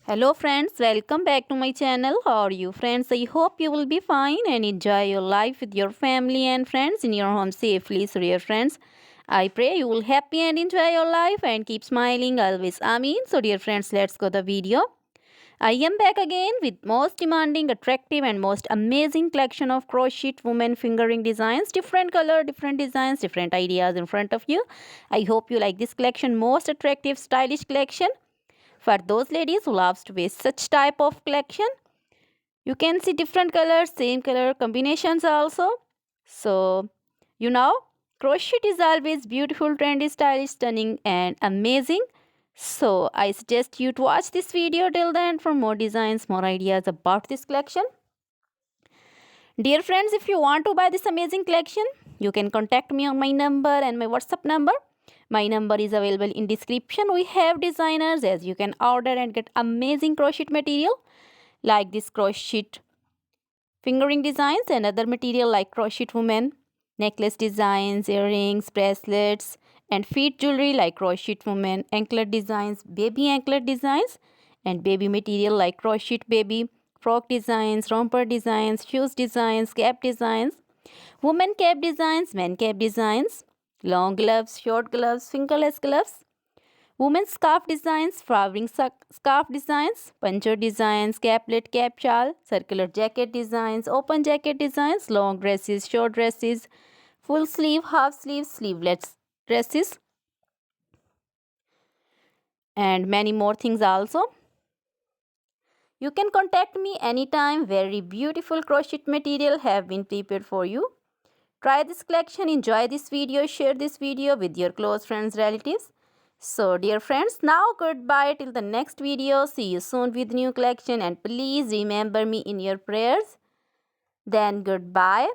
Hello friends, welcome back to my channel. How are you friends? I hope you will be fine and enjoy your life with your family and friends in your home safely. So dear friends, I pray you will happy and enjoy your life and keep smiling always. Amin. So dear friends, let's go the video. I am back again with most demanding, attractive and most amazing collection of crochet women fingering designs. Different color, different designs, different ideas in front of you. I hope you like this collection. Most attractive, stylish collection for those ladies who loves to wear such type of collection. You can see different colors, same color combinations also. So you know, crochet is always beautiful, trendy, stylish, stunning and amazing. So I suggest you to watch this video till the end for more designs, more ideas about this collection. Dear friends, if you want to buy this amazing collection, you can contact me on my number and my WhatsApp number. My number is available in description. We have designers as you can order and get amazing crochet material like this crochet fingering designs and other material like crochet women, necklace designs, earrings, bracelets and feet jewelry like crochet women, anklet designs, baby anklet designs and baby material like crochet baby, frock designs, romper designs, shoes designs, cap designs, women cap designs, men cap designs, long gloves, short gloves, fingerless gloves, women's scarf designs, flowering scarf designs, puncher designs, caplet, cap shawl, circular jacket designs, open jacket designs, long dresses, short dresses, full sleeve, half sleeve, sleeveless dresses, and many more things also. You can contact me anytime. Very beautiful crochet material have been prepared for you. Try this collection, enjoy this video, share this video with your close friends, relatives. So dear friends, now goodbye till the next video. See you soon with new collection and please remember me in your prayers. Then goodbye.